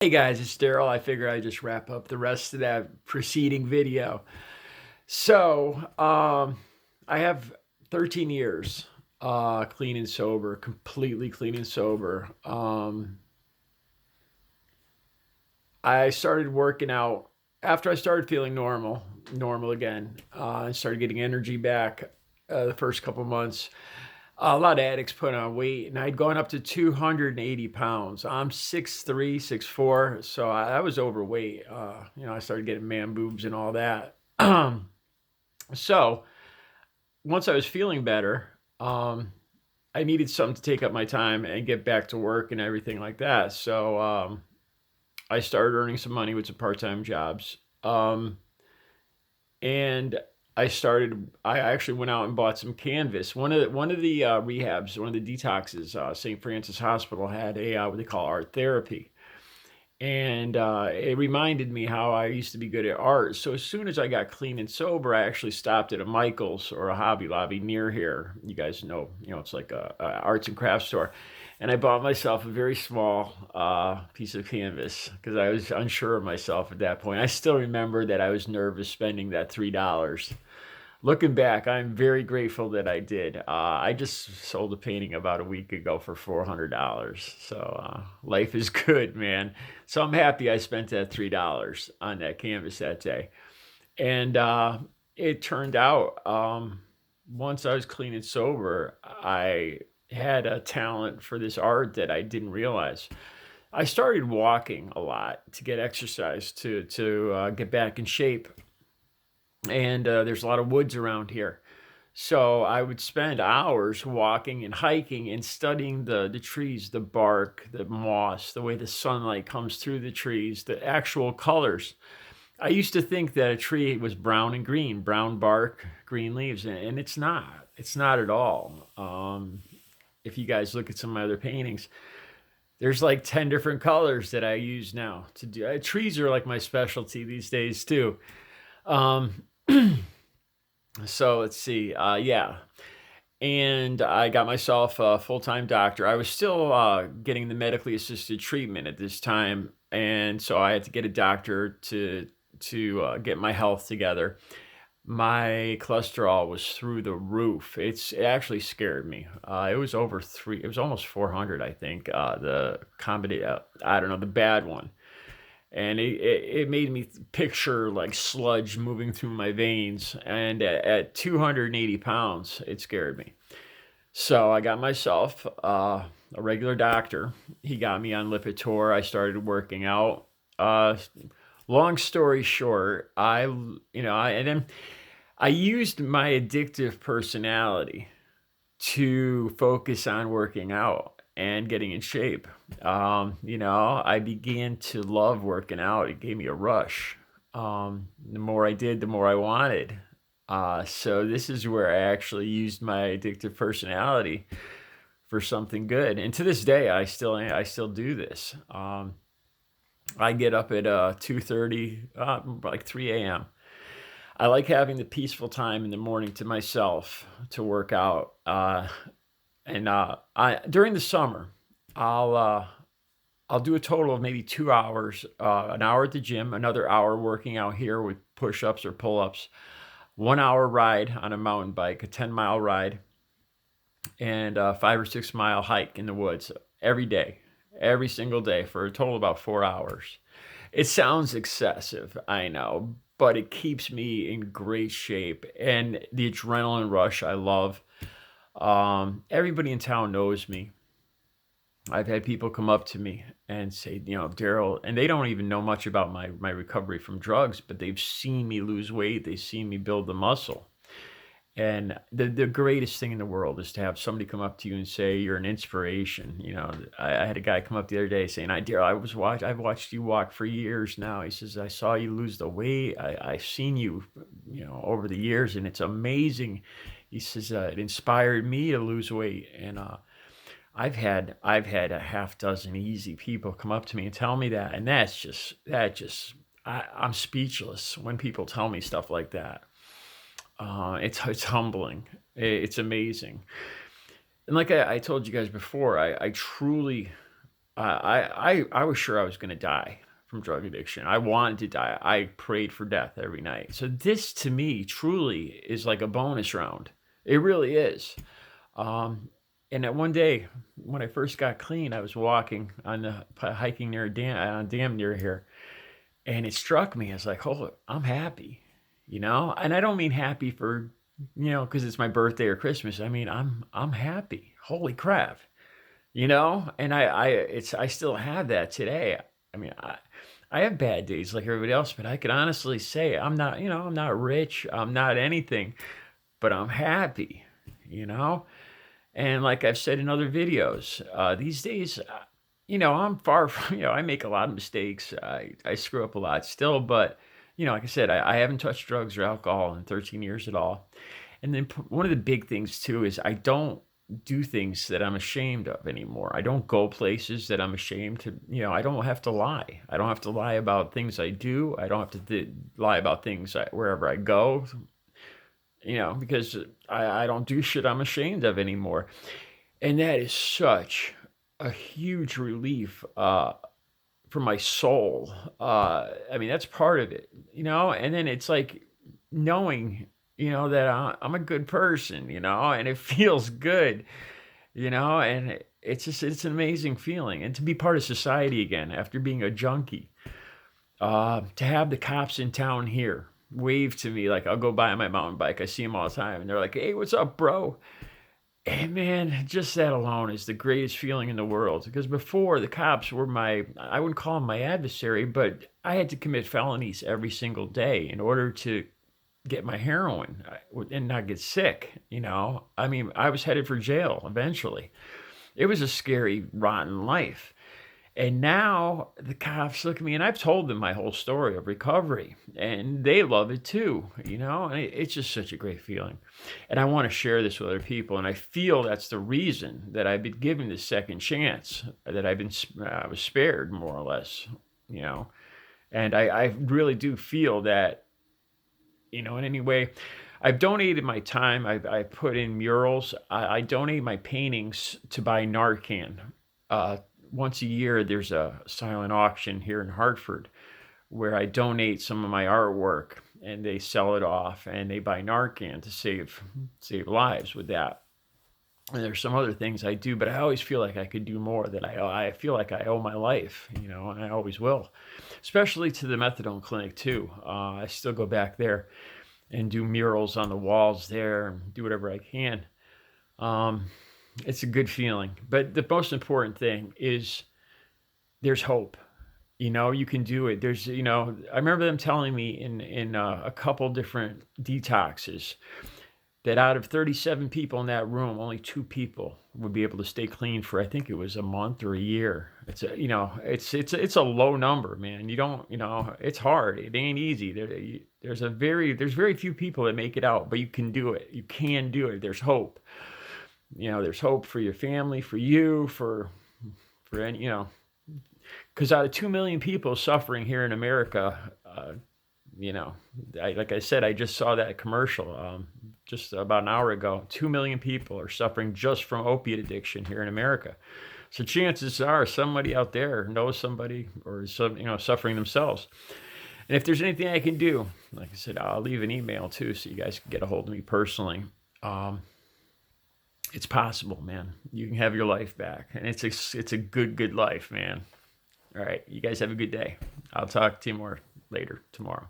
Hey guys, it's Daryl. I figure I just wrap up the rest of that preceding video. So, I have 13 years clean and sober, completely clean and sober. I started working out after I started feeling normal again. I started getting energy back the first couple months. A lot of addicts put on weight, and I'd gone up to 280 pounds. I'm 6'3", 6'4", so I was overweight. I started getting man boobs and all that. So once I was feeling better, I needed something to take up my time and get back to work and everything like that. So I started earning some money with some part-time jobs. And I actually went out and bought some canvas. One of the rehabs, one of the detoxes, St. Francis Hospital had a what they call art therapy, and it reminded me how I used to be good at art. So as soon as I got clean and sober, I actually stopped at a Michael's or a Hobby Lobby near here. You guys know, it's like a arts and crafts store, and I bought myself a very small piece of canvas because I was unsure of myself at that point. I still remember that I was nervous spending that $3. Looking back, I'm very grateful that I did. I just sold a painting about a week ago for $400. So life is good, man. So I'm happy I spent that $3 on that canvas that day. And it turned out once I was clean and sober, I had a talent for this art that I didn't realize. I started walking a lot to get exercise to get back in shape, and there's a lot of woods around here. So I would spend hours walking and hiking and studying the trees, the bark, the moss, the way the sunlight comes through the trees, the actual colors. I used to think that a tree was brown and green, brown bark, green leaves, and it's not. It's not at all. If you guys look at some of my other paintings, there's like 10 different colors that I use now to do. Trees are like my specialty these days too. Um, so let's see. Yeah. And I got myself a full-time doctor. I was still getting the medically assisted treatment at this time, and so I had to get a doctor to get my health together. My cholesterol was through the roof. It actually scared me. It was over three. It was almost 400, I think. The comedy, I don't know, the bad one, and it made me picture like sludge moving through my veins. And at 280 pounds, it scared me. So I got myself a regular doctor. He got me on Lipitor. I started working out. Uh, Long story short, and then I used my addictive personality to focus on working out and getting in shape. I began to love working out. It gave me a rush. The more I did, the more I wanted. So this is where I actually used my addictive personality for something good. And to this day, I still do this. I get up at 2:30, like 3 a.m. I like having the peaceful time in the morning to myself to work out. And I during the summer, I'll uh, I'll do a total of maybe 2 hours, an hour at the gym, another hour working out here with push-ups or pull-ups, 1 hour ride on a mountain bike, a 10-mile ride, and a 5 or 6 mile hike in the woods every day, every single day for a total of about 4 hours. It sounds excessive, I know, but it keeps me in great shape. And the adrenaline rush, I love. Everybody in town knows me. I've had people come up to me and say, Daryl, and they don't even know much about my recovery from drugs, but they've seen me lose weight. They've seen me build the muscle. And the greatest thing in the world is to have somebody come up to you and say you're an inspiration. I had a guy come up the other day saying, Daryl, I've watched you walk for years now. He says, I saw you lose the weight. I've seen you, over the years, and it's amazing. He says, it inspired me to lose weight. And I've had a half dozen easy people come up to me and tell me that, and I'm speechless when people tell me stuff like that. It's humbling. It's amazing. And like I told you guys before, I truly I was sure I was going to die from drug addiction. I wanted to die. I prayed for death every night. So this to me truly is like a bonus round. It really is. Um, and that one day when I first got clean, I was walking on the hiking near a dam near here, and it struck me as like, oh, I'm happy, And I don't mean happy for, because it's my birthday or Christmas. I mean, I'm happy. Holy crap, And I still have that today. I mean, I have bad days like everybody else, but I could honestly say I'm not, I'm not rich. I'm not anything, but I'm happy, you know. And like I've said in other videos, these days, I'm far from, I make a lot of mistakes. I screw up a lot still, but, like I said, I haven't touched drugs or alcohol in 13 years at all. And then one of the big things too is I don't do things that I'm ashamed of anymore. I don't go places that I'm ashamed to, I don't have to lie. I don't have to lie about things I do. I don't have to lie about things wherever I go, because I don't do shit I'm ashamed of anymore. And that is such a huge relief for my soul. I mean, that's part of it, and then it's like knowing, that I'm a good person, and it feels good, and it's an amazing feeling. And to be part of society again after being a junkie, to have the cops in town here wave to me, like I'll go by on my mountain bike. I see them all the time and they're like, hey, what's up, bro? And man, just that alone is the greatest feeling in the world. Because before, the cops were I wouldn't call them my adversary, but I had to commit felonies every single day in order to get my heroin and not get sick. I mean, I was headed for jail eventually. It was a scary, rotten life. And now the cops look at me, and I've told them my whole story of recovery, and they love it too, and it's just such a great feeling. And I want to share this with other people, and I feel that's the reason that I've been given this second chance, that I was spared more or less, and I really do feel that, in any way. I've donated my time. I put in murals. I donate my paintings to buy Narcan. Once a year, there's a silent auction here in Hartford where I donate some of my artwork, and they sell it off, and they buy Narcan to save lives with that. And there's some other things I do, but I always feel like I could do more. That I feel like I owe my life, and I always will, especially to the methadone clinic too. I still go back there and do murals on the walls there and do whatever I can. It's a good feeling. But the most important thing is there's hope. You can do it. I remember them telling me in a couple different detoxes that out of 37 people in that room, only 2 people would be able to stay clean for, I think it was a month or a year. It's a low number, man. You don't, it's hard. It ain't easy. There's very few people that make it out, but you can do it. You can do it. There's hope. There's hope for your family, for you, for any, because out of 2 million people suffering here in America, like I said, I just saw that commercial just about an hour ago. 2 million people are suffering just from opiate addiction here in America. So chances are somebody out there knows somebody or suffering themselves. And if there's anything I can do, like I said, I'll leave an email too, so you guys can get a hold of me personally. It's possible, man. You can have your life back, and it's a good life, man. All right, you guys have a good day. I'll talk to you more later tomorrow.